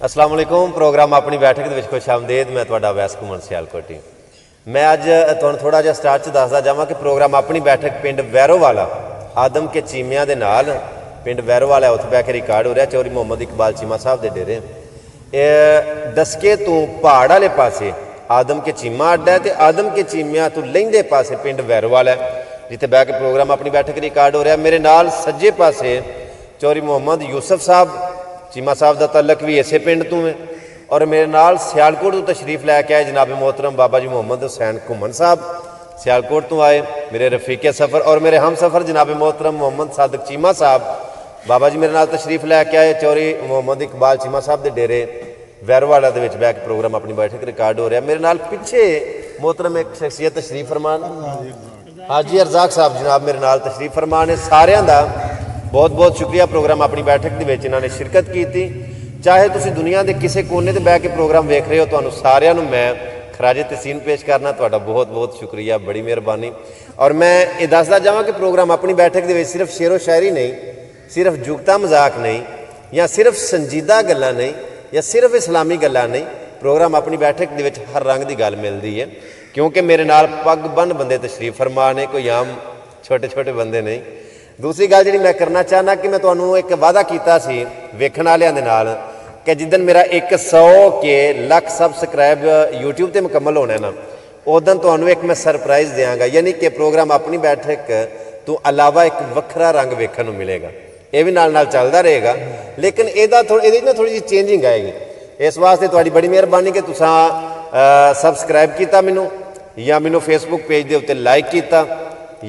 अस्सलाम वालेकुम। प्रोग्राम अपनी बैठक के खुश आमदेद। मैं तुहाडा वैस घुमन सियालकोटी। मैं अज तुहानूं थोड़ा जिहा स्टार्ट च दसदा जावां कि प्रोग्राम अपनी बैठक पिंड वैरोवाला आदम के चीमिया दे नाल पिंड वैरोवाला उत्थे बह के रिकार्ड हो रहा चौधरी मुहम्मद इकबाल चीमा साहब के डेरे। दसके तू पहाड़ वाले पासे आदम के चीमा अड्डा है तो आदम के चीमिया तू लहिंदे पासे पिंड वैरोवाला है जिथे बह के प्रोग्राम अपनी बैठक रिकार्ड हो रहा। मेरे नाल सज्जे पासे चौधरी मुहम्मद यूसुफ साहब चीमा साहब का तलक भी इसे पिंड तू है और मेरे नाल सियालकोट तो तशरीफ लैके आए जनाब मोहतरम बाबा जी मुहम्मद हुसैन घुमन साहब सियालकोट तो आए। मेरे रफीके सफ़र और मेरे हम सफ़र जनाब मोहतरम मोहम्मद सादिक चीमा साहब बाबा जी मेरे नाल तशरीफ लैके आए चौधरी मुहम्मद इकबाल चीमा साहब के डेरे वैरोवाला के बह के प्रोग्राम अपनी बैठक रिकार्ड हो रहा। मेरे नाल पिछे मोहतरम एक शख्सियत तशरीफ फरमान हाजी अरजाक साहब जनाब मेरे नाल तशरीफ फरमान है। सारिਆਂ ਦਾ बहुत बहुत शुक्रिया प्रोग्राम अपनी बैठक के इन्होंने शिरकत की थी। चाहे तुम दुनिया के किसी कोने से बह के प्रोग्राम वेख रहे हो तो सारिਆਂ ਨੂੰ मैं खराजे तहसीन पेश करना ਤੁਹਾਡਾ बहुत बहुत शुक्रिया बड़ी मेहरबानी। और मैं ये दसदा जावां कि प्रोग्राम अपनी बैठक के सिर्फ शेरो शायरी नहीं सिर्फ जुगता मजाक नहीं या सिर्फ संजीदा गल्लां नहीं या सिर्फ इस्लामी गल्लां नहीं प्रोग्राम अपनी बैठक के हर रंग की गल मिलती है क्योंकि मेरे नाल पग बन बंदे तशरीफ फरमा ने कोई आम छोटे छोटे बंदे नहीं। दूसरी गल जी मैं करना चाहना कि मैं तुहानूं एक वादा किया सी वेखण वालियां दे नाल कि जिदन मेरा 100 के लख सबसक्राइब यूट्यूब पर मुकम्मल होना है ना उदन तुहानूं एक मैं सरप्राइज़ देंगा यानी कि प्रोग्राम अपनी बैठक तो अलावा एक वखरा रंग वेखण नूं मिलेगा। ये भी नाल नाल चलदा रहेगा लेकिन इहदा थोड़ी जी चेंजिंग आएगी। इस वास्ते तुहाडी बड़ी मेहरबानी कि तुसां सबसक्राइब किया मैनू या मैनू फेसबुक पेज के उत्ते लाइक किया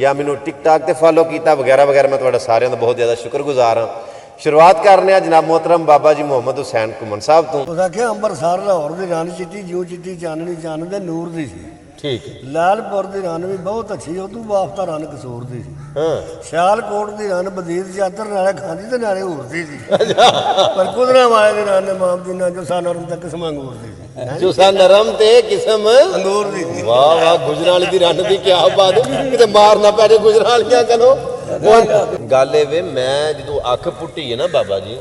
या मैनू टिकटॉक पर फॉलो किया वगैरह वगैरह। मैं तुहाडा सारिਆਂ ਦਾ बहुत ज़्यादा शुक्रगुजार हाँ। शुरुआत करने जनाब मोहतरम बाबा जी मुहम्मद हुसैन घुमन साहब तो आख्या अंबरसर लाहौर की रन चिट्टी जो चिट्टी चाननी चानदे नूर दी सी ठीक लालपुर की रन भी बहुत अच्छी उदू वास्ता रन कसूर दी सी सियालकोट की रन बदीर चादर नाले खांदी ते नाले होरदी सी पर कुदरा वाले की रन माम दिना जो सा नरम ते किस्म अंगूर दी सी जो सा नरम ते किस्म अंगूर दी सी। वाह वाह गुजराल दी रन दी क्या बात किते मार ना पै जाए गुजरालियां करो गल ए मैं जो अख पुट्टी है ना बाबा जी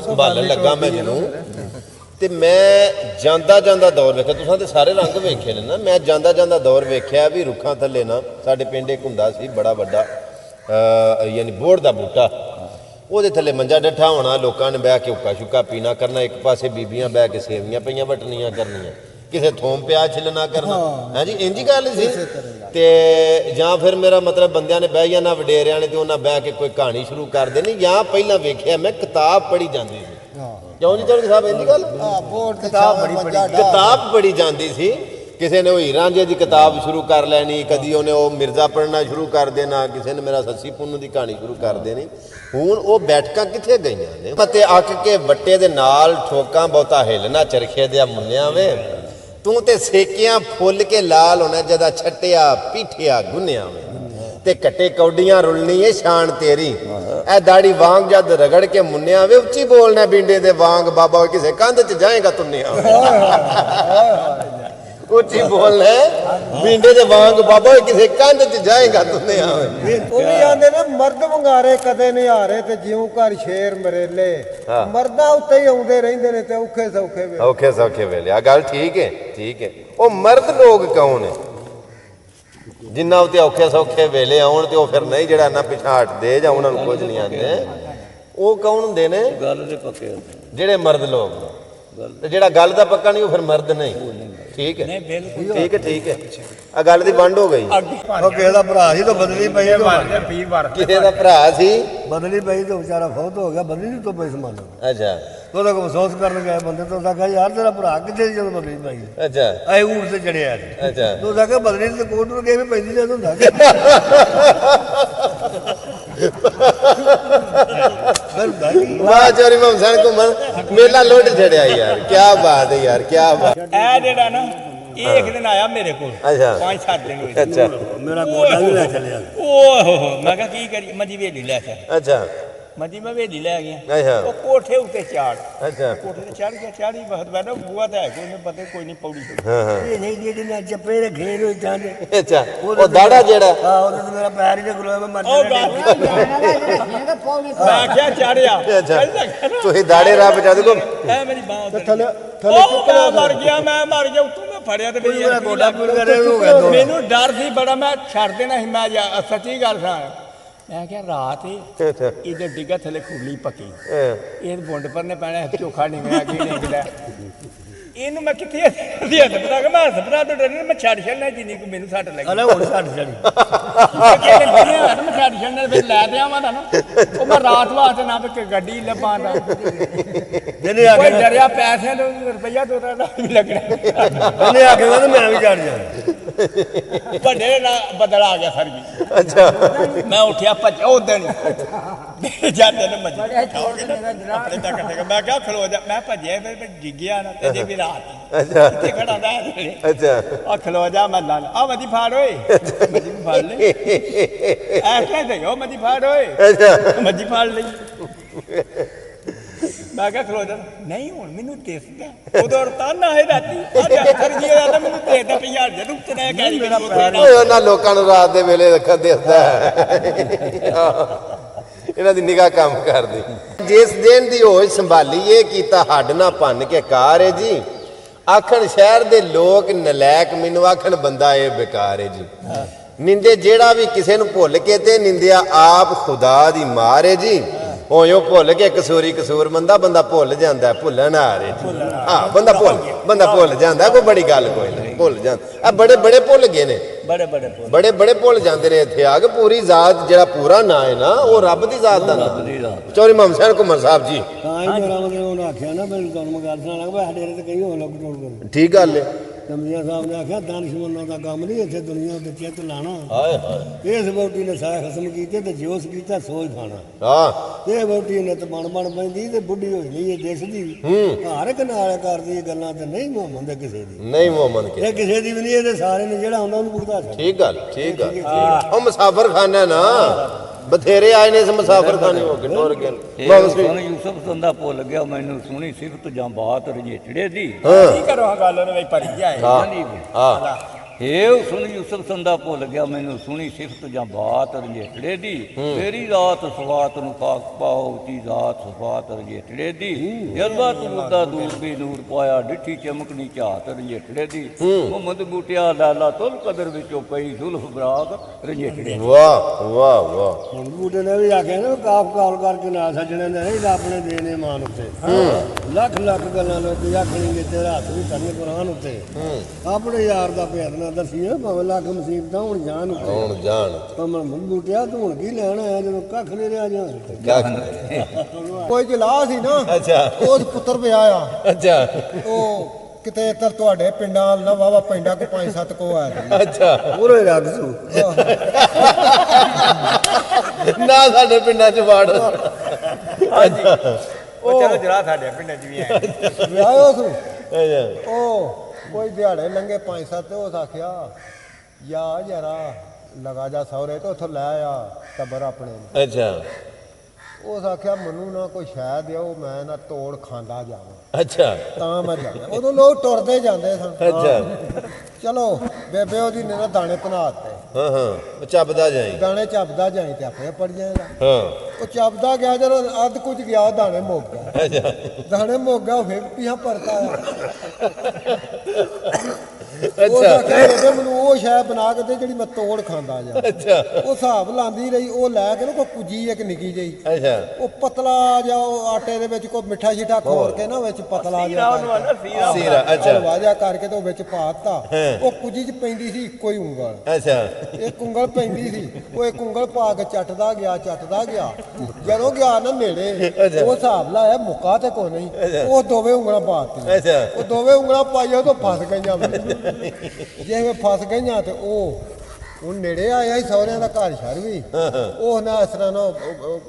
संभालन लगा मैं जनू तो मैं जांदा जांदा दौर वेख्या तुसां ते सारे रंग वेखे ने ना मैं जांदा जांदा दौर वेख्या भी रुखां थल्ले ना साडे पिंड एक हुंदा सी बड़ा वड्डा यानी बोड़ दा बूटा ਉਹਦੇ थल्ले मंजा डठा होना लोगों ने बह के हुक्का शुक्का पीना करना एक पासे बीबियां बह के सेवियां पईयां वटनियां करनियां किसे थोम प्याज छिलना करना है जी इंजी गल सी ते जां फिर मेरा मतलब बंदियां ने बह जाना वडेरियां ने ते उन्हां बह के कोई कहानी शुरू कर देनी या पहला वेख्या मैं किताब पढ़ी जाती सी क्यों जी चौधरी साहब इंजी गल किताब पढ़ी जाती सी किसी ने हीर रांझे की किताब शुरू कर लैनी कदी उन्हें वो मिर्जा पढ़ना शुरू कर देना किसी ने मेरा सस्सी पुन्नू की कहानी शुरू कर देनी। हुण वो बैठकां कित्थे गईयां ने ते अक के बट्टे दे नाल ठोकां बहुता हिलना चरखे दे मुन्निया वे तू ते सेकियां फुल के लाल होना जदा छट्टिया पीठिया गुन्निया वे ते कट्टे कौडियां रुलनी है शान तेरी ए दाड़ी वांग जद रगड़ के मुन्निया वे उच्ची बोलना बिंडे दे वांग बाबा किसे कंध च जाएगा तुन्निया उच्ची बोलना बिंडे दे वांग बाबा किसे कंध च जाएगा तुन्निया ਉਹ ਵੀ ਆਂਦੇ ਨੇ ਮਰਦ ਵੰਗਾਰੇ ਕਦੇ ਨਹੀਂ ਹਾਰੇ ਤੇ ਜਿਉਂ ਘਰ ਸ਼ੇਰ ਮਰੇਲੇ ਮਰਦਾਂ ਉੱਤੇ ਹੀ ਆਉਂਦੇ ਰਹਿੰਦੇ ਨੇ ਤੇ ਔਖੇ ਸੌਖੇ ਵੇਲੇ ਆ ਗੱਲ ਠੀਕ ਹੈ ਉਹ ਮਰਦ ਲੋਕ ਕੌਣ ਹੈ ਜਿੰਨਾ ਉੱਤੇ ਔਖੇ ਸੌਖੇ ਵੇਲੇ ਆਉਣ ਤੇ ਉਹ ਫਿਰ ਨਹੀਂ ਜਿਹੜਾ ਨਾ ਪਿਛਾਂ ਹਟਦੇ ਜਾਂ ਉਹਨਾਂ ਨੂੰ ਕੁਝ ਨਹੀਂ ਆਉਂਦੇ ਉਹ ਕੌਣ ਹੁੰਦੇ ਨੇ ਗੱਲ ਦੇ ਪੱਕੇ ਜਿਹੜੇ ਮਰਦ ਲੋਕ ਤੇ ਜਿਹੜਾ ਗੱਲ ਦਾ ਪੱਕਾ ਨਹੀਂ ਉਹ ਫਿਰ ਮਰਦ ਨਹੀਂ ठीक है आ गल दी बंड हो गई किसी का भरा सी तो बदली पई किसी का भरा सी बदली पई तो बेचारा फौत हो गया बदली तो पई संभाल अच्छा तो अफसोस कर गए बंदे तो कहा यार तेरा भरा कितने जो बदली पाई अच्छा ऐ ऊंट से चढ़िया अच्छा तो कहा बदली तो कोट गए भी पैंती जद हुंदा वाह चौधरी मुहम्मद हुसैन घुमन मेला लुट छड़िया यार क्या बात है यार क्या बात जेड़ा ना एक दिन आया मेरे को अच्छा 5-7 दिन हुए मेरा गोटा भी ले चलिया ओहो मैं कहा की करी मजी वेली ले चल अच्छा ਮੰਜੀ ਮੈਂ ਵੇਲੀ ਲੈ ਗਿਆ ਅੱਛਾ ਉਹ ਕੋਠੇ ਉੱਤੇ ਚਾੜ ਅੱਛਾ ਕੋਠੇ ਤੇ ਚੜ ਗਿਆ ਚਾੜੀ ਬਹੁਤ ਬੈਠਾ ਬੂਆ ਤਾਂ ਹੈ ਕੋਈ ਨਹੀਂ ਪਤਾ ਕੋਈ ਨਹੀਂ ਪੌੜੀ ਤੋਂ ਹਾਂ ਹਾਂ ਇਹ ਨਹੀਂ ਜਿਹੜੇ ਨਾ ਚੱਪੇ ਰੱਖੇ ਰੋ ਇਦਾਂ ਦੇ ਅੱਛਾ ਉਹ ਦਾੜਾ ਜਿਹੜਾ ਹਾਂ ਉਹਦੇ ਤੇ ਮੇਰਾ ਪੈਰ ਹੀ ਨਾ ਗੁਲਾਬ ਮੈਂ ਮਰ ਉਹ ਜਾਣਾ ਮੈਂ ਕਿਹਾ ਚਾੜਿਆ ਅੱਛਾ ਤੁਸੀਂ ਦਾੜੇ ਰਾਹ ਬਚਾ ਦੋ ਐ ਮੇਰੀ ਬਾਹ ਉੱਤੇ ਥੱਲੇ ਉਹ ਮੈਂ ਮਰ ਗਿਆ ਉੱਤੋਂ ਮੈਂ ਫੜਿਆ ਤੇ ਮੇਰੀ ਮੇਰਾ ਗੋਡਾ ਪੀੜ ਕਰ ਰਿਹਾ ਹੋ ਗਿਆ ਦੋ ਮੈਨੂੰ ਡਰ ਸੀ ਬੜਾ ਮੈਂ ਛੱਡ ਦੇਣਾ ਸੀ ਮੈਂ ਸੱਚੀ ਗੱਲ ਸਾਂ ਮੈਂ ਕਿਹਾ ਰਾਤ ਇਹਦੇ ਡਿੱਗਾ ਥੱਲੇ ਖੁਰਲੀ ਪੱਕੀ ਇਹ ਬੁੰਡ ਪਰ ਨੇ ਪੈਣਾ ਚੋਖਾ ਨਿਕਲਿਆ ਕੀ ਨਿਕਲਿਆ ਇਹਨੂੰ ਮੈਂ ਕਿੱਥੇ ਹੱਥ ਪਤਾ ਕਿ ਮੈਂ ਹਸਪਤਾਲ ਤੋਂ ਡਰਨਾ ਮੈਂ ਛੱਡ ਛੱਡਣਾ ਜਿੰਨੀ ਕੋ ਮੈਨੂੰ ਸੱਟ ਲੱਗੀ ਹਲੇ ਹੁਣ ਛੱਡ ਛੜੀ ਮੈਂ ਛੱਡ ਛੱਡਣਾ ਫਿਰ ਲੈ ਤੇ ਆਵਾਂ ਨਾ ਉਹ ਮੈਂ ਰਾਤ ਵਾਸਤੇ ਨਾ ਕਿ ਗੱਡੀ ਲੱਭਾਂ ਦਾ ਜਿਹਨੇ ਆ ਕੋਈ ਕੇ ਡਰਿਆ ਪੈਸਿਆਂ ਤੋਂ ਰੁਪਈਆ 2-3 ਲੱਖ ਵੀ ਲੱਗਣਾ ਜਿਹਨੇ ਆ ਕੇ ਕਹਿੰਦਾ ਮੈਂ ਵੀ ਚੜ ਜਾਣਾ ਵੱਡੇ ਨਾਲ ਬਦਲ ਆ ਗਿਆ ਸਰ ਜੀ ਅੱਛਾ ਮੈਂ ਉੱਠਿਆ ਭੱਜਿਆ ਉਦੋਂ ਹੀ ਜਾਂਦੇ ਨੇ ਮੱਝ ਆਪਣੇ ਤੱਕ ਤੇ ਮੈਂ ਕਿਹਾ ਖਲੋ ਜਾ ਮੈਂ ਭੱਜਿਆ ਫਿਰ ਡਿੱਗਿਆ ਨਾ ਤੇ ਵੀ ਰਾਤ ਅੱਛਾ ਕਿੱਥੇ ਖੜਾ ਦਾ ਅੱਛਾ ਆ ਖਲੋ ਜਾ ਮੈਂ ਲਾ ਆ ਮੱਝ ਫਾੜ ਓਏ ਮੱਝ ਫਾੜ ਲੈ ਐਸਾ ਤੇ ਉਹ ਮੱਝ ਫਾੜ ਓਏ ਅੱਛਾ ਮੱਝ ਫਾੜ ਲਈ ਮੈਂ ਕਿਹਾ ਖਲੋ ਜਾ ਨਹੀਂ ਹੁਣ ਮੈਨੂੰ ਦਿਸਦਾ ਉਦੋਂ ਰਤਾਨਾ ਹੈ ਰਾਤੀ ਅੱਜ ਅਖਰ ਜੀ ਹੋਇਆ ਤਾਂ ਮੈਨੂੰ ਦੇਖਦਾ ਪਿਆ ਜਦ ਉੱਤੇ ਨਾ ਕਹਿ ਮੇਰਾ ਪੈਰ ਓਏ ਉਹਨਾਂ ਲੋਕਾਂ ਨੂੰ ਰਾਤ ਦੇ ਵੇਲੇ ਰੱਖਾ ਦਿਸਦਾ ਇਹਨਾਂ ਦੀ ਨਿਗਾਹ ਕੰਮ ਕਰਦੀ ਜਿਸ ਦਿਨ ਦੀ ਹੋਸ਼ ਸੰਭਾਲੀਏ ਕੀਤਾ ਹੱਡ ਨਾ ਭੰਨ ਕੇ ਕਾਰ ਹੈ ਜੀ ਆਖਣ ਸ਼ਹਿਰ ਦੇ ਲੋਕ ਨਲਾਇਕ ਮੈਨੂੰ ਆਖਣ ਬੰਦਾ ਇਹ ਬੇਕਾਰ ਹੈ ਜੀ ਨਿੰਦੇ ਜਿਹੜਾ ਵੀ ਕਿਸੇ ਨੂੰ ਭੁੱਲ ਕੇ ਤੇ ਨਿੰਦਿਆ ਆਪ ਖੁਦਾ ਦੀ ਮਾਰ ਹੈ ਜੀ ਹੋਇਓ ਭੁੱਲ ਕੇ ਕਸੂਰ ਮੰਦਾ ਬੰਦਾ ਭੁੱਲ ਜਾਂਦਾ ਭੁੱਲਣ ਆ ਰਹੇ ਜੀ ਹਾਂ ਬੰਦਾ ਭੁੱਲ ਜਾਂਦਾ ਕੋਈ ਬੜੀ ਗੱਲ ਕੋਈ ਨਹੀਂ ਭੁੱਲ ਜਾਂਦਾ ਆ ਬੜੇ ਭੁੱਲ ਗਏ ਨੇ ਬੜੇ ਭੁੱਲ ਜਾਂਦੇ ਨੇ ਇੱਥੇ ਆ ਕੇ ਪੂਰੀ ਜ਼ਾਤ ਜਿਹੜਾ ਪੂਰਾ ਨਾਂ ਹੈ ਨਾ ਉਹ ਰੱਬ ਦੀ ਜ਼ਾਤ ਦਾ ਨਾਮ ਚੌਧਰੀ ਮੁਹੰਮਦ ਹੁਸੈਨ ਕੁਮਰ ਸਾਹਿਬ ਜੀ ਤਾਂ ਹੀ ਮੇਰਾ ਮਤਲਬ ਉਹਨੇ ਆਖਿਆ ਨਾ ਮੈਨੂੰ ਤੁਹਾਨੂੰ ਗੱਲ ਸੁਣਾ ਲੱਗਾ ਸਾਡੇ ਤੇ ਕਈ ਹੋਰ ਲੋਕ ਟੋਲ ਕਰ ਠੀਕ ਗੱਲ ਹੈ ਕਮੀਆਂ ਸਾਹਿਬ ਨੇ ਆਖਿਆ ਦਾਨਿਸ਼ਮੰਦਾਂ ਦਾ ਕੰਮ ਨਹੀਂ ਇੱਥੇ ਦੁਨੀਆ ਉੱਤੇ ਚਿੱਤ ਲਾਣਾ ਇਸ ਵੋਟੀ ਨੇ ਸਾਹ ਖਸਮ ਕੀਤੇ ਤੇ ਜੋਸ ਕੀਤਾ ਸੋਚ ਖਾਣਾ ਹਾਂ ਇਹ ਵੋਟੀ ਨੇ ਤੇ ਬਣ ਪੈਂਦੀ ਤੇ ਬੁੱਢੀ ਹੋਈ ਨਹੀਂ ਇਹ ਦਿਸਦੀ ਹਰ ਇੱਕ ਨਾਲ ਕਰਦੀ ਇਹ ਗੱਲਾਂ ਤੇ ਨਹੀਂ ਮੁਹੰਮਦ ਕਿਸੇ ਦੀ ਨਹੀਂ ਮੁਹੰਮਦ ਕੇ ਇਹ ਕਿਸੇ ਦੀ ਵੀ ਨਹੀਂ ਇਹਦੇ ਸਾਰੇ ਨੇ ਜਿਹੜਾ ਹੁੰਦਾ ਉਹਨੂੰ ਭੁਗਤਾ ਛੱਡ ਠੀਕ ਗੱਲ ਉਹ ਮੁਸਾਫਰ ਖਾਨਾ ਨਾ ਬਥੇਰੇ ਆਏ ਨੇ ਇਸ ਮੁਸਾਫਰ ਖਾਨੇ ਹੋ ਕੇ ਟੁਰ ਗਏ ਸੁਣ ਯੂਸਫ ਸੰਦਾ ਭੁੱਲ ਗਿਆ ਮੈਨੂੰ ਸੁਣੀ ਸਿਫਤ ਜਾਂ ਬਾਤ ਰਜੇਟੜੇ ਦੀ ਕੀ ਕਰੋ ਗੱਲ ਉਹਨੇ ਵਿੱਚ ਭਰੀ ਜਾਏ ਹਾਂ ਹੇਵ ਸੁਣ ਯੂਸਫ ਸੰਦਾ ਭੁੱਲ ਗਿਆ ਮੈਨੂੰ ਸੁਣੀ ਸਿਫਤ ਜਾਂ ਬਾਤ ਰਜੇਟੜੇ ਦੀ ਮੇਰੀ ਰਾਤ ਸਵਾਤ ਨੂੰ ਪਾਕ ਪਾਓ ਉੱਚੀ ਜ਼ਾਤ ਸਫਾਤ ਰਜੇਟੜੇ ਦੀ ਜਜ਼ਬਾ ਤੁਰਦਾ ਦੂਰ ਵੀ ਨੂਰ ਪਾਇਆ ਡਿੱਠੀ ਚਮਕਣੀ ਝਾਤ ਰਜੇਟੜੇ ਦੀ ਮੁਹੰਮਦ ਬੂਟਿਆ ਲਾਲਾ ਤੁਲ ਕਦਰ ਵਿੱਚੋਂ ਪਈ ਜ਼ੁਲਫ ਬਰਾਕ ਰਜੇਟੜੇ ਵਾਹ ਬੂਟੇ ਨੇ ਵੀ ਆਖਿਆ ਨਾ ਕਾਫ ਕਾਲ ਕਰਕੇ ਨਾ ਸੱਜਣੇ ਨੇ ਨਹੀਂ ਆਪਣੇ ਦੇਣੇ ਮਾਨ ਉੱਤੇ ਲੱਖ ਗੱਲਾਂ ਲੋਕੀ ਆਖਣਗੇ ਤੇਰਾ ਹੱਥ ਵੀ ਕਰਨੇ ਕੁਰਾਨ ਉੱਤੇ ਆਪਣੇ ਯਾਰ ਦਾ ਪਿਆਰ ਨਾ ਦਸੀਏ ਭਾਵੇਂ ਲੱਖ ਮੁਸੀਬਤਾਂ ਹੁਣ ਜਾਣ ਭਾਵੇਂ ਬੂਟਿਆ ਤੂੰ ਹੁਣ ਕੀ ਲੈਣ ਆਇਆ ਜਦੋਂ ਕੱਖ ਨਹੀਂ ਰਿਹਾ ਜਾਣ ਕੋਈ ਜਲਾ ਸੀ ਨਾ ਅੱਛਾ ਉਸ ਪੁੱਤਰ ਪਿਆ ਆ ਅੱਛਾ ਉਹ ਕਿਤੇ ਇੱਧਰ ਤੁਹਾਡੇ ਪਿੰਡਾਂ ਵੱਲ ਨਾ ਵਾਵਾ ਪਿੰਡਾਂ ਕੋ 5-7 ਕੋ ਆਇਆ ਅੱਛਾ ਪੂਰੇ ਰੱਖ ਸੂ ਨਾ ਸਾਡੇ ਪਿੰਡਾਂ ਚ ਵਾੜ ਉਹ ਚਲੋ ਜਰਾ ਸਾਡੇ ਪਿੰਡਾਂ 'ਚ ਵੀ ਆਏ ਵਿਆਹੋ ਤੂੰ ਅੱਛਾ ਉਹ ਕੋਈ ਦਿਹਾੜੇ ਲੰਘੇ 5-7 ਤੇ ਉਸ ਆਖਿਆ ਯਾਰਾ ਲਗਾ ਜਾ ਸਹੁਰੇ ਤੇ ਉੱਥੋਂ ਲੈ ਆ ਟੱਬਰ ਆਪਣੇ ਨੂੰ। ਅੱਛਾ ਉਸ ਆਖਿਆ ਮੈਨੂੰ ਨਾ ਕੋਈ ਸ਼ੈ ਦਿਓ ਮੈਂ ਨਾ ਤੋੜ ਖਾਂਦਾ ਜਾਵਾਂ ਅੱਛਾ ਤਾਂ ਮੈਂ ਜਾਣਾ ਉਦੋਂ ਲੋਕ ਟੁਰਦੇ ਜਾਂਦੇ ਸਨ ਅੱਛਾ ਚਲੋ ਬੇਬੇ ਉਹਦੀ ਨੇ ਨਾ ਦਾਣੇ ਭਨਾ ਦਿੱਤੇ ਹਾਂ ਉਹ ਚੱਬਦਾ ਜਾਈ ਦਾਣੇ ਚੱਬਦਾ ਜਾਈ ਤੇ ਆਪੇ ਪੜ ਜਾਏਗਾ ਹਾਂ ਉਹ ਚੱਬਦਾ ਗਿਆ ਜਦੋਂ ਅੱਧ ਕੁਝ ਗਿਆ ਦਾਣੇ ਮੁੱਕ ਗਏ ਅੱਛਾ ਦਾਣੇ ਮੁੱਕ ਗਿਆ ਉਹ ਫਿਰ ਪੀਹਾ ਭਰਤਾ ਉਹ ਅੱਛਾ ਕਹਿੰਦੇ ਮੈਨੂੰ ਉਹ ਸ਼ੈ ਬਣਾ ਕੇ ਦੇ ਜਿਹੜੀ ਮੈਂ ਤੋੜ ਖਾਂਦਾ ਜਾ ਅੱਛਾ ਉਹ ਹਿਸਾਬ ਲਾਂਦੀ ਰਹੀ ਉਹ ਲੈ ਕੇ ਨਾ ਕੋਈ ਕੁਜੀ ਇੱਕ ਨਿੱਕੀ ਜਿਹੀ ਅੱਛਾ ਉਹ ਪਤਲਾ ਜਿਹਾ ਉਹ ਆਟੇ ਦੇ ਵਿੱਚ ਕੋਈ ਮਿੱਠਾ ਸ਼ਿੱਠਾ ਖੋਲ ਕੇ ਨਾ ਵਿੱਚ ਪਤਲਾ ਜਿਹਾ ਸੀਰਾ ਅੱਛਾ ਹਲਵਾ ਜਿਹਾ ਕਰਕੇ ਤੇ ਉਹ ਵਿੱਚ ਪਾ ਦਿੱਤਾ ਉਹ ਕੁਜੀ 'ਚ ਪੈਂਦੀ ਸੀ ਇੱਕੋ ਹੀ ਉਂਗਲ ਅੱਛਾ ਇੱਕ ਉਂਗਲ ਪੈਂਦੀ ਸੀ ਉਹ ਇੱਕ ਉਂਗਲ ਪਾ ਕੇ ਚੱਟਦਾ ਗਿਆ ਜਦੋਂ ਗਿਆ ਨਾ ਨੇੜੇ ਉਹ ਹਿਸਾਬ ਲਾਇਆ ਮੁੱਕਾ ਤੇ ਕੋਈ ਨਹੀਂ ਉਹ ਦੋਵੇਂ ਉਂਗਲਾਂ ਪਾਤੀਆਂ ਅੱਛਾ ਉਹ ਦੋਵੇਂ ਉਂਗਲਾਂ ਪਾਈਆਂ ਉਹ ਫਸ ਗਈਆਂ ਜਿਵੇਂ ਫਸ ਗਈਆਂ ਤੇ ਉਹ ਨੇੜੇ ਆਇਆ ਸੀ ਸਹੁਰਿਆਂ ਦਾ ਘਰ ਸ਼ਹਿਰ ਵੀ ਉਹ ਨਾ ਇਸ ਤਰ੍ਹਾਂ ਨਾ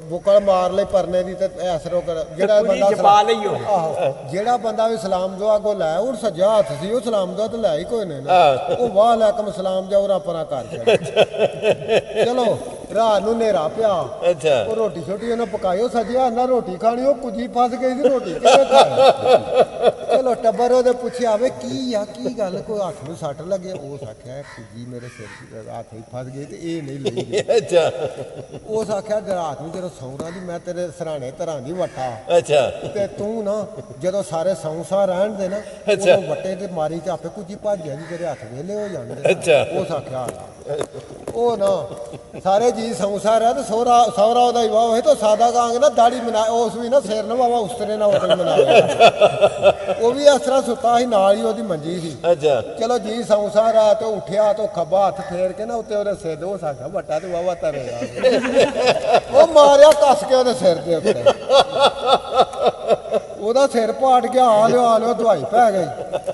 ਬੁਕਲ ਮਾਰ ਲਈ ਪਰਨੇ ਦੀ ਤੇ ਐਸਰੋ ਜਿਹੜਾ ਬੰਦਾ ਛਪਾ ਲਈਓ ਆਹੋ ਜਿਹੜਾ ਬੰਦਾ ਵੀ ਸਲਾਮ ਦੁਆ ਕੋ ਲੈ ਉਹ ਸੱਜਾ ਹੱਥ ਸੀ ਉਹ ਸਲਾਮ ਦੁਆ ਤੇ ਲੈ ਹੀ ਕੋਈ ਨਹੀਂ ਉਹ ਵਾਹ ਅਲੈਕਮ ਸਲਾਮ ਜਾ ਉਹ ਪਰਾਂ ਕਰ ਚਲੋ ਰਾਤ ਨੂੰ ਹਨੇਰਾ ਪਿਆ ਅੱਛਾ ਉਹ ਰੋਟੀ ਛੋਟੀ ਉਹਨੇ ਪਕਾਇਓ ਸਜਿਆ ਨਾ ਰੋਟੀ ਖਾਣੀ ਉਹ ਕੁਜੀ ਫਸ ਗਈ ਸੀ ਰੋਟੀ ਕਿਵੇਂ ਖਾਣੀ ਚਲੋ ਟੱਬਰ ਉਹਦੇ ਪੁੱਛਿਆ ਵੇ ਕੀ ਆ ਕੀ ਗੱਲ ਕੋਈ ਹੱਥ ਨੂੰ ਸੱਟ ਲੱਗੇ ਉਸ ਆਖਿਆ ਕੁਜੀ ਮੇਰੇ ਸਿਰ ਦੀ ਹੱਥ ਵਿੱਚ ਫਸ ਗਈ ਤੇ ਇਹ ਨਹੀਂ ਲਈ ਗਈ ਅੱਛਾ ਉਸ ਆਖਿਆ ਰਾਤ ਨੂੰ ਜਦੋਂ ਸੌਂਦਾ ਦੀ ਮੈਂ ਤੇਰੇ ਸਰਾਣੇ ਧਰਾਂ ਦੀ ਵਟਾ ਅੱਛਾ ਤੇ ਤੂੰ ਨਾ ਜਦੋਂ ਸਾਰੇ ਸੌਂਸਾ ਰਹਿਣ ਦੇ ਨਾ ਅੱਛਾ। ਉਹ ਵੱਟੇ ਤੇ ਮਾਰੀ ਤੇ ਆਪੇ ਕੁਝ ਭੱਜ ਜਾਂਦੀ ਤੇਰੇ ਹੱਥ ਵੇਲੇ ਹੋ ਜਾਂਦੇ ਅੱਛਾ। ਉਹ ਸਾਖਿਆ ਉਹ ਨਾ ਸਾਰੇ ਜੀ ਸੌਂਸਾ ਰਹਿ ਤੇ ਸਹੁਰਾ ਉਹਦਾ ਹੀ ਵਾਹ ਹੋਏ ਤਾਂ ਸਾਦਾ ਕਾਂਗ ਨਾ ਦਾੜੀ ਬਣਾ ਉਸ ਵੀ ਨਾ ਸਿਰ ਨਾ ਵਾਵਾ ਉਸਤਰੇ ਨਾ ਉਤਰ ਬਣਾਇਆ ਉਹ ਵੀ ਇਸ ਤਰ੍ਹਾਂ ਸੁੱਤਾ ਸੀ ਨਾਲ ਹੀ ਉਹਦੀ ਮੰਜੀ ਸੀ ਅੱਛਾ ਚਲੋ ਜੀ ਸੌਂਸਾ ਰਹਿ ਤੇ ਉੱਠਿਆ ਤੇ ਖੱਬਾ ਹੱਥ ਫੇਰ ਕੇ ਨਾ ਉੱਤੇ ਉਹਦੇ ਸਿਰ ਦੇ ਉਹ ਸਾਖਿਆ ਵੱਟਾ ਤੇ ਵਾਵਾ ਤਰੇਗਾ ਉਹ ਮਾਰਿਆ ਕੱਸ ਕੇ ਉਹਦੇ ਸਿਰ ਦੇ ਉੱਤੇ ਉਹਦਾ ਸਿਰ ਪਾਟ ਗਿਆ ਆ ਲਿਓ ਦਵਾਈ ਪੈ ਗਈ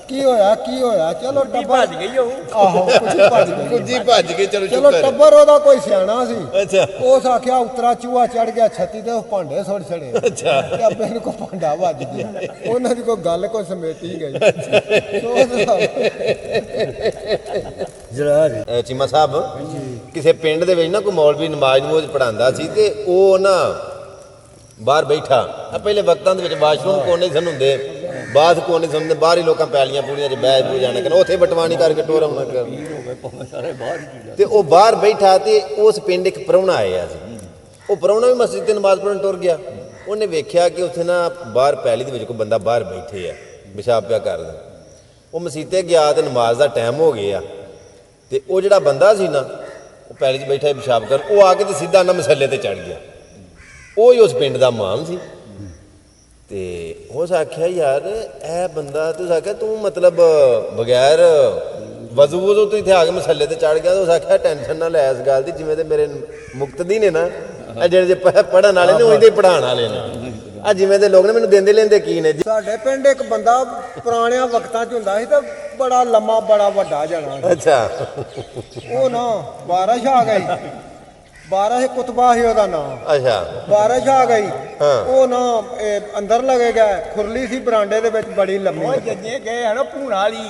ਕੀ ਹੋਇਆ ਚਲੋ ਟੱਬਰ ਭੱਜ ਗਈ ਉਹ ਆਹੋ ਕੁਝ ਭੱਜ ਕੇ ਚਲੋ ਟੱਬਰ ਉਹਦਾ ਕੋਈ ਸਿਆਣਾ ਸੀ ਅੱਛਾ ਉਸ ਆਖਿਆ ਉਤਰਾ ਚੂਹਾ ਚੜ ਗਿਆ ਛੱਤੀ ਤੇ ਉਹ ਭਾਂਡੇ ਸੁੱਟ ਛੜੇ ਅੱਛਾ ਤੇ ਆਪੇ ਨੂੰ ਕੋ ਭਾਂਡਾ ਵੱਜ ਗਿਆ ਉਹਨਾਂ ਦੀ ਕੋਈ ਗੱਲ ਕੋਈ ਸਮੇਟੀ ਗਈ ਜਰਾ ਜੀ ਚੀਮਾ ਸਾਹਿਬ ਕਿਸੇ ਪਿੰਡ ਦੇ ਵਿੱਚ ਨਾ ਕੋਈ ਮੌਲਵੀ ਨਮਾਜ਼ ਪੜਾਉਂਦਾ ਸੀ ਤੇ ਉਹ ਨਾ ਬਾਹਰ ਬੈਠਾ ਆ ਪਹਿਲੇ ਵਕਤਾਂ ਦੇ ਵਿੱਚ ਵਾਸ਼ਰੂਮ ਕੋਨੇ ਸਨ ਹੁੰਦੇ ਬਾਥ ਕੋਨੇ ਸਨ ਬਾਹਰ ਹੀ ਲੋਕਾਂ ਪੈਲੀਆਂ ਪੂੜੀਆਂ 'ਚ ਬਹਿ ਪੂ ਜਾਣਾ ਕਰ ਉੱਥੇ ਬਟਵਾਨੀ ਕਰਕੇ ਟੋਰ ਆਉਣਾ ਕਰ ਤੇ ਉਹ ਬਾਹਰ ਬੈਠਾ ਤੇ ਉਸ ਪਿੰਡ ਇੱਕ ਪ੍ਰਾਹੁਣਾ ਆਇਆ ਸੀ ਉਹ ਪ੍ਰਾਹੁਣਾ ਵੀ ਮਸਜਿਦ ਤੇ ਨਮਾਜ਼ ਪੜ੍ਹਨ ਟੁਰ ਗਿਆ ਉਹਨੇ ਵੇਖਿਆ ਕਿ ਉੱਥੇ ਨਾ ਬਾਹਰ ਪੈਲੀ ਦੇ ਵਿੱਚ ਕੋਈ ਬੰਦਾ ਬਾਹਰ ਬੈਠੇ ਆ ਪਿਸ਼ਾਬ ਪਿਆ ਕਰਦਾ ਉਹ ਮਸੀਤੇ ਗਿਆ ਤੇ ਨਮਾਜ਼ ਦਾ ਟਾਈਮ ਹੋ ਗਿਆ ਤੇ ਉਹ ਜਿਹੜਾ ਬੰਦਾ ਸੀ ਨਾ ਉਹ ਪੈਲੀ 'ਚ ਬੈਠਾ ਪਿਸ਼ਾਬ ਕਰ ਉਹ ਆ ਕੇ ਤੇ ਸਿੱਧਾ ਨਾ ਮਸੱਲੇ ਤੇ ਚੜ ਗਿਆ ਉਹ ਹੀ ਉਸ ਪਿੰਡ ਦਾ ਇਮਾਮ ਸੀ ਤੇ ਉਸ ਆਖਿਆ ਯਾਰ ਇਹ ਬੰਦਾ ਤੂੰ ਆਖਿਆ ਤੂੰ ਮਤਲਬ ਬਗੈਰ ਵਜ਼ੂ ਤੋਂ ਇੱਥੇ ਆ ਕੇ ਮਸੱਲੇ ਤੇ ਚੜ ਗਿਆ ਤੇ ਉਸ ਆਖਿਆ ਟੈਨਸ਼ਨ ਨਾ ਲੈ ਇਸ ਗੱਲ ਦੀ ਜਿਵੇਂ ਤੇ ਮੇਰੇ ਮੁਕਤਦੀ ਨੇ ਨਾ ਇਹ ਜਿਹੜੇ ਪੜ੍ਹਨ ਵਾਲੇ ਨੇ ਉਹਦੇ ਪੜ੍ਹਾਉਣ ਵਾਲੇ ਨੇ ਆ ਜਿਵੇਂ ਦੇ ਲੋਕ ਨੇ ਮੈਨੂੰ ਦਿੰਦੇ ਲੈਂਦੇ ਕੀ ਨੇ ਸਾਡੇ ਪਿੰਡ ਇੱਕ ਬੰਦਾ ਪੁਰਾਣਿਆਂ ਵਕਤਾਂ 'ਚ ਹੁੰਦਾ ਸੀ ਤਾਂ ਬੜਾ ਲੰਮਾ ਬੜਾ ਵੱਡਾ ਜਣਾ ਅੱਛਾ ਉਹ ਨਾ ਬਾਰਿਸ਼ ਆ ਗਈ ਬਾਰਿਸ਼ ਕੁਤਬਾ ਸੀ ਉਹਦਾ ਨਾਮ ਅੱਛਾ ਬਾਰਿਸ਼ ਆ ਗਈ ਹਾਂ। ਉਹ ਨਾ ਅੰਦਰ ਲਗੇ ਗਿਆ ਖੁਰਲੀ ਸੀ ਬਰਾਂਡੇ ਦੇ ਵਿੱਚ ਬੜੀ ਲੰਮੀ ਉਹ ਜੱਜੇ ਗਏ ਹਨ ਭੂਣਾ ਵਾਲੀ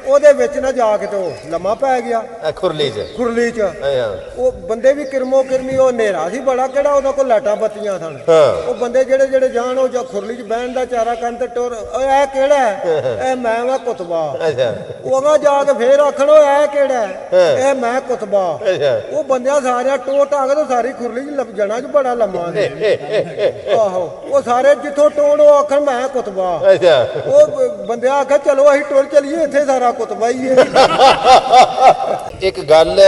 ਉਹਦੇ ਵਿੱਚ ਨਾ ਜਾ ਕੇ ਤੇ ਉਹ ਲੰਮਾ ਪੈ ਗਿਆ ਖੁਰਲੀ 'ਚ ਖੁਰਲੀ 'ਚ ਅੱਛਾ ਉਹ ਬੰਦੇ ਵੀ ਕਿਰਮੋ ਕਿਰਮੀ ਉਹ ਹਨੇਰਾ ਸੀ ਬੜਾ ਕਿਹੜਾ ਉਹਦਾ ਕੋਲ ਲਾਟਾਂ ਬੱਤੀਆਂ ਸਨ ਹਾਂ। ਉਹ ਬੰਦੇ ਜਿਹੜੇ ਜਾਣ ਉਹ ਜਾਂ ਖੁਰਲੀ 'ਚ ਬਹਿਣ ਦਾ ਚਾਰਾ ਕਰਨ ਤੇ ਟੁਰ ਓਏ ਇਹ ਕਿਹੜਾ ਹੈ? ਇਹ ਮੈਂ ਵਾ ਕੁਤਬਾ ਅੱਛਾ ਉਹਗਾ ਜਾ ਕੇ ਫੇਰ ਆਖਣ ਉਹ ਇਹ ਕਿਹੜਾ ਹੈ? ਇਹ ਮੈਂ ਕੁਤਬਾ ਅੱਛਾ ਉਹ ਬੰਦਿਆਂ ਸਾਰਿਆਂ ਟੋਟ ਆ ਕੇ ਤੇ ਸਾਰੀ ਖੁਰਲੀ 'ਚ ਜਣਾ 'ਚ ਬੜਾ ਲੰਮਾ ਸੀ ਆਹੋ ਉਹ ਸਾਰੇ ਜਿੱਥੋਂ ਟੋੜ ਉਹ ਆਖਣ ਮੈਂ ਕੁਤਬਾ ਅੱਛਾ ਉਹ ਬੰਦਿਆ ਆਖਿਆ ਚਲੋ ਅਸੀਂ ਟੁਰ ਚਲੀਏ ਇੱਥੇ ਸਾਰਾ ਕੁਤਬਾ ਹੀ ਹੈ ਇੱਕ ਗੱਲ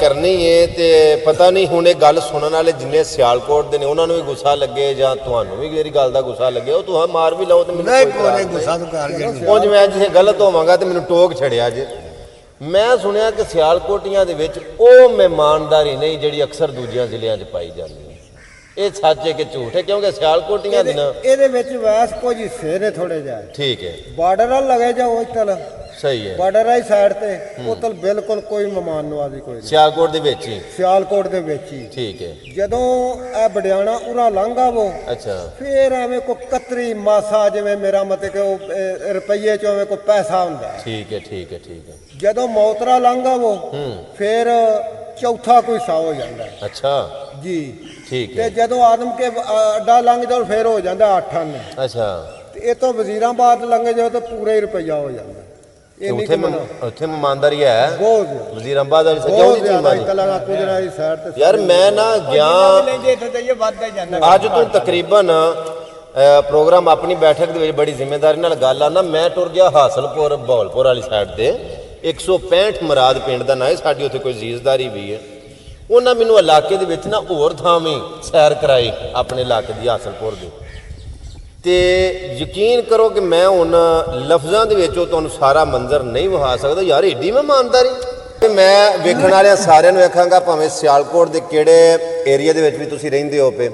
ਕਰਨੀ ਏ ਤੇ ਪਤਾ ਨਹੀਂ ਹੁਣ ਇਹ ਗੱਲ ਸੁਣਨ ਵਾਲੇ ਜਿੰਨੇ ਸਿਆਲਕੋਟ ਦੇ ਨੇ ਉਹਨਾਂ ਨੂੰ ਵੀ ਗੁੱਸਾ ਲੱਗੇ ਜਾਂ ਤੁਹਾਨੂੰ ਵੀ ਮੇਰੀ ਗੱਲ ਦਾ ਗੁੱਸਾ ਲੱਗੇ ਉਹ ਤੁਸੀਂ ਮਾਰ ਵੀ ਲਓ ਤੇ ਮੈਨੂੰ ਨਹੀਂ ਕੋਈ ਕੋਨੇ ਇਤਰਾਜ਼ ਗੁੱਸਾ ਤੋਂ ਕਰ ਗਿਆ ਨਹੀਂ। ਉਂਝ ਮੈਂ ਜਿਸੇ ਗਲਤ ਹੋਵਾਂਗਾ ਤੇ ਮੈਨੂੰ ਟੋਕ ਛੜਿਆ ਜੇ ਮੈਂ ਸੁਣਿਆ ਕਿ ਸਿਆਲਕੋਟੀਆਂ ਦੇ ਵਿੱਚ ਉਹ ਮਹਿਮਾਨਦਾਰੀ ਨਹੀਂ ਜਿਹੜੀ ਅਕਸਰ ਦੂਜਿਆਂ ਜ਼ਿਲ੍ਹਿਆਂ 'ਚ ਪਾਈ ਜਾਂਦੀ ਹੈ ਇਹ ਸੱਚ ਹੈ ਕਿ ਝੂਠ ਹੈ ਕਿਉਂਕਿ ਸਿਆਲਕੋਟੀਆਂ ਦੀ ਨਾ ਇਹਦੇ ਵਿੱਚ ਵੈਸ ਕੁਝ ਹਿੱਸੇ ਨੇ ਥੋੜੇ ਜਿਹਾ ਠੀਕ ਹੈ ਬਾਰਡਰ ਨਾਲ ਲਗੇ ਜਾਓ ਇੱਧਰ ਸਹੀ ਹੈ ਬਾਰਡਰ ਵਾਲੀ ਸਾਈਡ ਤੇ ਉਤਲ ਬਿਲਕੁਲ ਕੋਈ ਮਹਿਮਾਨ ਨਵਾਜ਼ੀ ਕੋਈ ਨਹੀਂ ਸਿਆਲਕੋਟ ਦੇ ਵਿੱਚ ਹੀ ਸਿਆਲਕੋਟ ਦੇ ਵਿੱਚ ਹੀ ਠੀਕ ਹੈ ਜਦੋਂ ਇਹ ਬੜਿਆਣਾ ਉਰਾ ਲੰਘਾ ਵੋ ਅੱਛਾ ਫੇਰ ਐਵੇਂ ਕੋ ਕਤਰੀ ਮਾਸਾ ਜਿਵੇਂ ਮੇਰਾ ਮਤਲਬ ਕਿ ਉਹ ਰੁਪਈਏ ਚੋਂ ਐਵੇਂ ਕੋ ਪੈਸਾ ਹੁੰਦਾ ਠੀਕ ਹੈ ਠੀਕ ਹੈ ਠੀਕ ਹੈ ਜਦੋਂ ਮੌਤਰਾ ਲੰਘਾ ਵੋ ਫੇਰ ਚੌਥਾ ਕੋਈ ਸਾ ਹੋ ਜਾਂਦਾ ਅੱਛਾ ਜੀ ਠੀਕ ਤੇ ਹੈ ਜਦੋਂ ਆਦਮ ਕੇ ਅੱਡਾ ਲੰਘ ਜਾਓ ਫੇਰ ਹੋ ਜਾਂਦਾ 8 ਆਨੇ ਅੱਛਾ ਤੇ ਇਹ ਤੋਂ ਵਜ਼ੀਰਾਬਾਦ ਲੰਘ ਜਾਓ ਤਾਂ ਪੂਰਾ ਹੀ ਰੁਪਈਆ ਹੋ ਜਾਂਦਾ ਇਹ ਨਹੀਂ ਉੱਥੇ ਕਿ ਉੱਥੇ ਮਹਿਮਾਨਦਾਰੀ ਹੈ ਬਹੁਤ ਜ਼ਿਆਦਾ। ਵਜ਼ੀਰ ਅੰਬਾਦ ਵਾਲੀ ਸੱਚਾ ਬਹੁਤ ਉਹਦੀ ਜ਼ਿਆਦਾ ਚੀਜ਼ ਇਤਲਾ ਕੁਦਰਾ ਦੀ ਸਾਈਡ ਤੇ ਯਾਰ ਮੈਂ ਨਾ ਗਿਆ ਲੈਂਦੇ ਇੱਥੇ ਤੇ ਇਹ ਵੱਧਦਾ ਹੀ ਜਾਂਦਾ ਅੱਜ ਤੋਂ ਤਕਰੀਬਨ ਪ੍ਰੋਗਰਾਮ ਆਪਣੀ ਬੈਠਕ ਦੇ ਵਿੱਚ ਬੜੀ ਜ਼ਿੰਮੇਵਾਰੀ ਨਾਲ ਗੱਲ ਆਂਦਾ ਮੈਂ ਟੁਰ ਗਿਆ ਹਾਸਲਪੁਰ ਬਹੌਲਪੁਰ ਵਾਲੀ ਸਾਈਡ ਤੇ 165 ਮਰਾਦ ਪਿੰਡ ਦਾ ਨਾਂ ਹੈ ਸਾਡੀ ਉੱਥੇ ਕੋਈ ਜ਼ੀਜ਼ਦਾਰੀ ਵੀ ਹੈ ਉਹਨਾਂ ਮੈਨੂੰ ਇਲਾਕੇ ਦੇ ਵਿੱਚ ਨਾ ਹੋਰ ਥਾਵੇਂ ਸੈਰ ਕਰਾਈ ਆਪਣੇ ਇਲਾਕੇ ਦੀ ਹਾਸਲਪੁਰ ਦੀ ਤੇ ਯਕੀਨ ਕਰੋ ਕਿ ਮੈਂ ਹੁਣ ਲਫ਼ਜ਼ਾਂ ਦੇ ਵਿੱਚ ਉਹ ਤੁਹਾਨੂੰ ਸਾਰਾ ਮੰਜ਼ਰ ਨਹੀਂ ਵਿਖਾ ਸਕਦਾ ਯਾਰ ਏਡੀ ਮਹਿਮਾਨਦਾਰੀ ਤੇ ਮੈਂ ਵੇਖਣ ਵਾਲਿਆਂ ਸਾਰਿਆਂ ਨੂੰ ਵੇਖਾਂਗਾ ਭਾਵੇਂ ਸਿਆਲਕੋਟ ਦੇ ਕਿਹੜੇ ਏਰੀਆ ਦੇ ਵਿੱਚ ਵੀ ਤੁਸੀਂ ਰਹਿੰਦੇ ਹੋ ਪਏ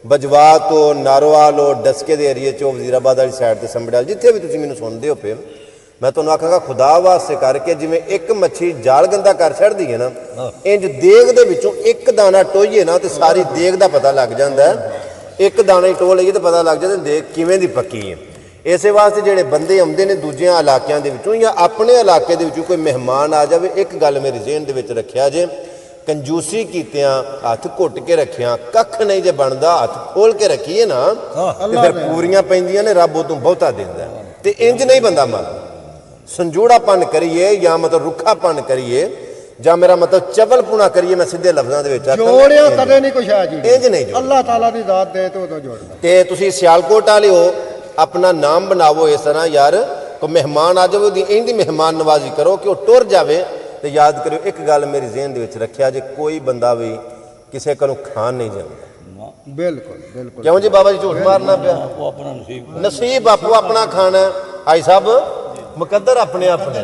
ਬਜਵਾ ਤੋਂ ਨਾਰੋਵਾਲ ਹੋ ਡਸਕੇ ਦੇ ਏਰੀਏ 'ਚੋਂ ਵਜ਼ੀਰਾਬਾਦ ਵਾਲੀ ਸਾਈਡ ਤੇ ਸੰਭੜਾਲ ਜਿੱਥੇ ਵੀ ਤੁਸੀਂ ਮੈਨੂੰ ਸੁਣਦੇ ਹੋ ਪਏ ਮੈਂ ਤੁਹਾਨੂੰ ਆਖਾਂਗਾ ਖੁਦਾ ਵਾਸਤੇ ਕਰਕੇ ਜਿਵੇਂ ਇੱਕ ਮੱਛੀ ਜਾਲ ਗੰਦਾ ਕਰ ਛੱਡਦੀ ਹੈ ਨਾ ਇੰਜ ਦੇਗ ਦੇ ਵਿੱਚੋਂ ਇੱਕ ਦਾਣਾ ਟੋਈਏ ਨਾ ਤੇ ਸਾਰੀ ਦੇਗ ਦਾ ਪਤਾ ਲੱਗ ਜਾਂਦਾ ਇੱਕ ਦਾਣਾ ਹੀ ਟੋ ਲਈਏ ਤਾਂ ਪਤਾ ਲੱਗ ਜਾਂਦਾ ਦੇਗ ਕਿਵੇਂ ਦੀ ਪੱਕੀ ਹੈ ਇਸੇ ਵਾਸਤੇ ਜਿਹੜੇ ਬੰਦੇ ਆਉਂਦੇ ਨੇ ਦੂਜਿਆਂ ਇਲਾਕਿਆਂ ਦੇ ਵਿੱਚੋਂ ਜਾਂ ਆਪਣੇ ਇਲਾਕੇ ਦੇ ਵਿੱਚੋਂ ਕੋਈ ਮਹਿਮਾਨ ਆ ਜਾਵੇ ਇੱਕ ਗੱਲ ਮੇਰੀ ਜ਼ਿਹਨ ਦੇ ਵਿੱਚ ਰੱਖਿਆ ਜੇ ਕੰਜੂਸੀ ਕੀਤਿਆਂ ਹੱਥ ਘੁੱਟ ਕੇ ਰੱਖਿਆ ਕੱਖ ਨਹੀਂ ਜੇ ਬਣਦਾ ਹੱਥ ਖੋਲ ਕੇ ਰੱਖੀਏ ਨਾ ਤੇ ਫਿਰ ਪੂਰੀਆਂ ਪੈਂਦੀਆਂ ਨੇ ਰੱਬ ਉਹ ਤੋਂ ਬਹੁਤਾ ਦਿੰਦਾ ਹੈ। ਤੇ ਇੰਜ ਨਹੀਂ ਬੰਦਾ ਮਰਦਾ ਸੰਜੂੜਾਪਨ ਕਰੀਏ ਜਾਂ ਮਤਲਬ ਰੁੱਖਾਪਨ ਕਰੀਏ ਜਾਂ ਮੇਰਾ ਮਤਲਬ ਚਵਲਪੁਣਾ ਕਰੀਏ ਮੈਂ ਸਿੱਧੇ ਲਫ਼ਜ਼ਾਂ ਦੇ ਵਿੱਚ ਆਖਾਂ ਜੋੜਿਆ ਕਦੇ ਨਹੀਂ ਕੁਛ ਆ ਜੀ ਇੰਜ ਨਹੀਂ ਜੋੜਿਆ। ਅੱਲਾਹ ਤਾਲਾ ਦੀ ਜ਼ਾਤ ਦੇ ਤੇ ਉਦੋਂ ਜੋੜਦਾ ਤੇ ਤੁਸੀਂ ਸਿਆਲਕੋਟ ਵਾਲਿਓ ਆਪਣਾ ਨਾਮ ਬਣਾਵੋ ਇਸ ਤਰ੍ਹਾਂ ਯਾਰ ਕੋਈ ਮਹਿਮਾਨ ਆ ਜਾਵੇ ਉਹਦੀ ਇੰਦੀ ਮਹਿਮਾਨ ਨਵਾਜ਼ੀ ਕਰੋ ਕਿ ਉਹ ਟੁਰ ਜਾਵੇ। ਤੇ ਯਾਦ ਕਰਿਓ ਇੱਕ ਗੱਲ ਮੇਰੀ ਜ਼ਿਹਨ ਦੇ ਵਿੱਚ ਰੱਖਿਆ ਜੇ ਕੋਈ ਬੰਦਾ ਵੀ ਕਿਸੇ ਕੋਲੋਂ ਖਾਣ ਨਹੀਂ ਜਾਂਦਾ। ਬਿਲਕੁਲ ਬਿਲकुल ਕਿਉਂ ਜੀ ਬਾਬਾ ਜੀ ਝੂਠ ਮਾਰਨਾ ਪਿਆ? ਉਹ ਆਪਣਾ ਨਸੀਬ ਨਸੀਬ ਆਪੋ ਆਪਣਾ ਖਾਣਾ ਹੈ। ਆਈ ਸਾਹਿਬ ਮੁਕੱਦਰ ਆਪਣੇ ਆਪਣੇ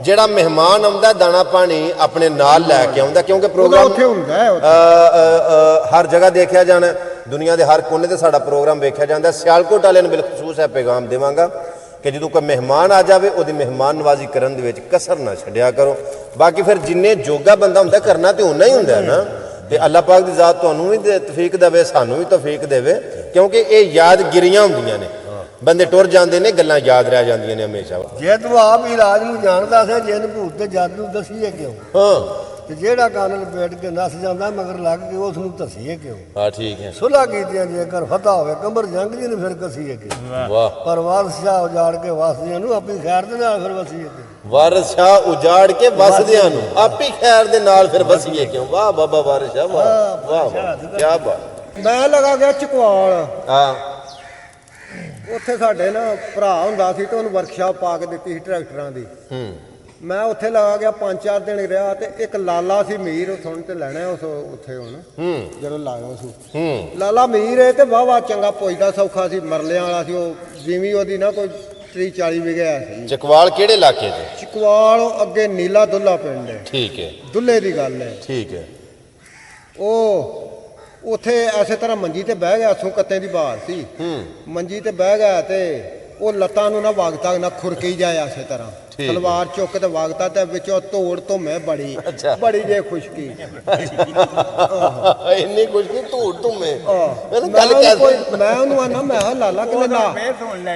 ਜਿਹੜਾ ਮਹਿਮਾਨ ਆਉਂਦਾ ਦਾਣਾ ਪਾਣੀ ਆਪਣੇ ਨਾਲ ਲੈ ਕੇ ਆਉਂਦਾ ਕਿਉਂਕਿ ਉਹਦਾ ਪ੍ਰੋਗਰਾਮ ਉੱਥੇ ਹੁੰਦਾ ਹੈ ਹਰ ਜਗ੍ਹਾ ਦੇਖਿਆ ਜਾਣਾ ਦੁਨੀਆ ਦੇ ਹਰ ਕੋਨੇ ਤੇ ਸਾਡਾ ਪ੍ਰੋਗਰਾਮ ਵੇਖਿਆ ਜਾਂਦਾ। ਸਿਆਲਕੋਟ ਵਾਲਿਆਂ ਨੂੰ ਬਿਲਖਸੂਸ ਹੈ ਪੈਗਾਮ ਦੇਵਾਂਗਾ ਕਿ ਜਦੋਂ ਕੋਈ ਮਹਿਮਾਨ ਆ ਜਾਵੇ ਉਹਦੀ ਮਹਿਮਾਨ ਨਵਾਜ਼ੀ ਕਰਨ ਦੇ ਵਿੱਚ ਕਸਰ ਨਾ ਛੱਡਿਆ ਕਰੋ। ਬਾਕੀ ਫਿਰ ਜਿੰਨੇ ਜੋਗਾ ਬੰਦਾ ਹੁੰਦਾ ਕਰਨਾ ਤੇ ਉਨਾ ਹੀ ਹੁੰਦਾ ਨਾ। ਤੇ ਅੱਲਾਹ ਪਾਕ ਦੀ ਜ਼ਾਤ ਤੁਹਾਨੂੰ ਵੀ ਤੌਫੀਕ ਦੇਵੇ ਸਾਨੂੰ ਵੀ ਤੌਫੀਕ ਦੇਵੇ ਕਿਉਂਕਿ ਇਹ ਯਾਦਗਿਰੀਆਂ ਹੁੰਦੀਆਂ ਨੇ। ਬੰਦੇ ਟੁਰ ਜਾਂਦੇ ਨੇ ਗੱਲਾਂ ਯਾਦ ਰਹਿ ਜਾਂਦੀਆਂ ਨੇ ਹਮੇਸ਼ਾ। ਜੇ ਤੂੰ ਆਪ ਇਲਾਜ ਨੂੰ ਜਾਣਦਾ ਸੀ ਜਿੰਨ ਭੂਤ ਤੇ ਜਾਦੂ ਦਸੀਏ ਕਿਉਂ? ਹਾਂ ਤੇ ਜਿਹੜਾ ਕੰਨ ਲਪੇਟ ਕੇ ਨੱਸ ਜਾਂਦਾ ਮਗਰ ਲੱਗ ਕੇ ਉਸ ਨੂੰ ਧਸੀਏ ਕਿਉਂ? ਹਾਂ ਠੀਕ ਹੈ ਸੁਲਾ ਕੀਤੀਆਂ ਜੇਕਰ ਫਤਹ ਹੋਵੇ ਕਮਰ ਜੰਗ ਜੀ ਨੂੰ ਫਿਰ ਕਸੀਏ ਕਿਉਂ? ਵਾਹ ਪਰ ਵਾਰਸ ਸ਼ਾਹ ਉਜਾੜ ਕੇ ਵਸਦੀਆਂ ਨੂੰ ਆਪਣੀ ਖੈਰ ਦੇ ਨਾਲ ਫਿਰ ਵਸੀਏ ਕਿਉਂ? ਵਾਰਿਸ ਸ਼ਾਹ ਉਜਾੜ ਕੇ ਵਸਦਿਆਂ ਨੂੰ ਆਪੀ ਖੈਰ ਦੇ ਨਾਲ ਫਿਰ ਵਸੀਏ ਕਿਉਂ? ਵਾਹ ਬਾਬਾ ਵਾਰਿਸ ਸ਼ਾਹ ਵਾਹ ਵਾਹ ਕੀ ਬਾਤ। ਮੈਂ ਲਗਾ ਗਿਆ ਚਕਵਾਲ ਹਾਂ ਉੱਥੇ ਸਾਡੇ ਨਾ ਭਰਾ ਹੁੰਦਾ ਸੀ ਤੇ ਉਹਨੂੰ ਵਰਕਸ਼ਾਪ ਪਾ ਕੇ ਦਿੱਤੀ ਸੀ ਟਰੈਕਟਰਾਂ ਦੀ। ਮੈਂ ਉੱਥੇ ਲਗਾ ਗਿਆ 5-4 ਦਿਨ ਰਿਹਾ ਤੇ ਇੱਕ ਲਾਲਾ ਸੀ ਮੀਰ ਉਹ ਸੁਣ ਤੇ ਲੈਣਾ ਉਸ ਉੱਥੇ ਹੁਣ ਜਦੋਂ ਲਾਇਆ ਸੀ ਲਾਲਾ ਮੀਰ ਹੈ ਤੇ ਵਾਹ ਚੰਗਾ ਪੁੱਜਦਾ ਸੌਖਾ ਸੀ ਮਰਲਿਆਂ ਵਾਲਾ ਸੀ ਉਹ ਜਿਵੇਂ ਉਹਦੀ ਨਾ ਕੋਈ 30-40 ਵਿਗਿਆ ਸੀ। ਚਕਵਾਲ ਕਿਹੜੇ ਇਲਾਕੇ 'ਚ? ਚਕਵਾਲ ਅੱਗੇ ਨੀਲਾ ਦੁੱਲਾ ਪਿੰਡ ਹੈ ਠੀਕ ਹੈ ਦੁੱਲੇ ਦੀ ਗੱਲ ਹੈ। ਠੀਕ ਹੈ ਉਹ ਉੱਥੇ ਐਸੇ ਤਰ੍ਹਾਂ ਮੰਜੀ ਤੇ ਬਹਿ ਗਿਆ ਕੱਤੇ ਦੀ ਬਹਾਰ ਸੀ ਮੰਜੀ ਤੇ ਬਹਿ ਗਿਆ ਤੇ ਉਹ ਲੱਤਾਂ ਨੂੰ ਨਾ ਵਗਤਾ ਨਾ ਖੁਰਕੀ ਜਾਏ ਐਸੇ ਤਰ੍ਹਾਂ ਤਲਵਾਰ ਚੁੱਕ ਤੇ ਵਗਤਾ ਤੇ ਵਿੱਚੋਂ ਤੋੜ ਤੋਂ ਮੈਂ ਬੜੀ ਜੇ ਖੁਸ਼ਕੀ ਇੰਨੀ ਖੁਸ਼ਕੀ ਧੂੜ ਧੁੰਮੇ ਮੈਂ ਉਹਨੂੰ ਆਨਾ ਮੈਂ ਕਿਹਾ ਲਾਲਾ ਕਿਲੇ ਨਾ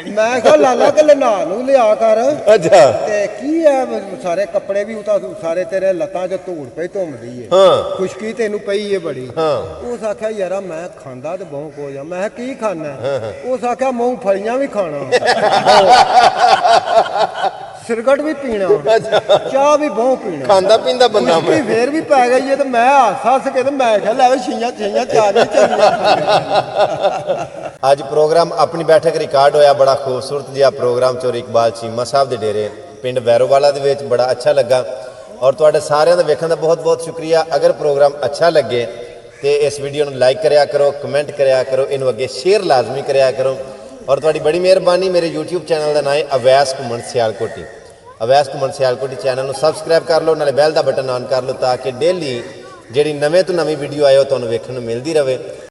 ਮੈਂ ਕਿਹਾ ਲਾਲਾ ਕਿਲੇ ਨਾ ਨੂੰ ਲਿਆ ਕਰ। ਅੱਛਾ ਤੇ ਕੀ ਹੈ ਸਾਰੇ ਕੱਪੜੇ ਵੀ ਉਤਾ ਸਾਰੇ ਤੇਰੇ ਲੱਤਾਂ 'ਚ ਧੂੜ ਪਈ ਧੁੰਮਦੀ ਏ ਖੁਸ਼ਕੀ ਤੈਨੂੰ ਪਈ ਏ ਬੜੀ। ਉਸ ਆਖਿਆ ਯਾਰਾ ਮੈਂ ਖਾਂਦਾ ਤੇ ਬਹੁ ਕੋ ਜਾ। ਮੈਂ ਕੀ ਖਾਣਾ? ਉਸ ਆਖਿਆ ਮੂੰਗਫਲੀਆਂ ਵੀ ਖਾਣਾ ਸਿਰਗਟ ਵੀ ਪੀਣਾ ਚਾਹ ਵੀ ਬਹੁ ਪੀਣਾ ਖਾਂਦਾ ਪੀਂਦਾ ਬੰਦਾ ਮੈਂ ਫੇਰ ਵੀ ਪੈ ਗਈ ਹੈ ਤੇ ਮੈਂ ਹੱਸ ਕੇ ਤੇ ਮੈਂ ਕਿਹਾ ਲੈ ਛੀਆਂ ਚਾਰ ਨਹੀਂ ਚੱਲੀਆਂ। ਅੱਜ ਪ੍ਰੋਗਰਾਮ ਆਪਣੀ ਬੈਠਕ ਰਿਕਾਰਡ ਹੋਇਆ ਬੜਾ ਖੂਬਸੂਰਤ ਜਿਹਾ ਪ੍ਰੋਗਰਾਮ ਚੋਰ ਇਕਬਾਲ ਚੀਮਾ ਸਾਹਿਬ ਦੇ ਡੇਰੇ ਪਿੰਡ ਵੈਰੋਵਾਲਾ ਦੇ ਵਿੱਚ ਬੜਾ ਅੱਛਾ ਲੱਗਾ ਔਰ ਤੁਹਾਡੇ ਸਾਰਿਆਂ ਦਾ ਵੇਖਣ ਦਾ ਬਹੁਤ ਬਹੁਤ ਸ਼ੁਕਰੀਆ। ਅਗਰ ਪ੍ਰੋਗਰਾਮ ਅੱਛਾ ਲੱਗੇ ਤੇ ਇਸ ਵੀਡੀਓ ਨੂੰ ਲਾਈਕ ਕਰਿਆ ਕਰੋ ਕਮੈਂਟ ਕਰਿਆ ਕਰੋ ਇਹਨੂੰ ਅੱਗੇ ਸ਼ੇਅਰ ਲਾਜ਼ਮੀ ਕਰਿਆ ਕਰੋ ਔਰ ਤੁਹਾਡੀ ਬੜੀ ਮਿਹਰਬਾਨੀ। ਮੇਰੇ YouTube ਚੈਨਲ ਦਾ ਨਾਮ ਹੈ ਅਵੈਸ ਘੁੰਮਣ ਸਿਆਲਕੋਟੀ। ਅਵੈਸ ਘੁੰਮਣ ਸਿਆਲਕੋਟੀ ਚੈਨਲ ਨੂੰ ਸਬਸਕ੍ਰਾਈਬ ਕਰ ਲਓ ਨਾਲੇ ਬੈਲ ਦਾ ਬਟਨ ਆਨ ਕਰ ਲਓ ਤਾਂ ਕਿ ਡੇਲੀ ਜਿਹੜੀ ਨਵੇਂ ਤੋਂ ਨਵੀਂ ਵੀਡੀਓ ਆਏ ਉਹ ਤੁਹਾਨੂੰ ਵੇਖਣ ਨੂੰ ਮਿਲਦੀ ਰਹੇ।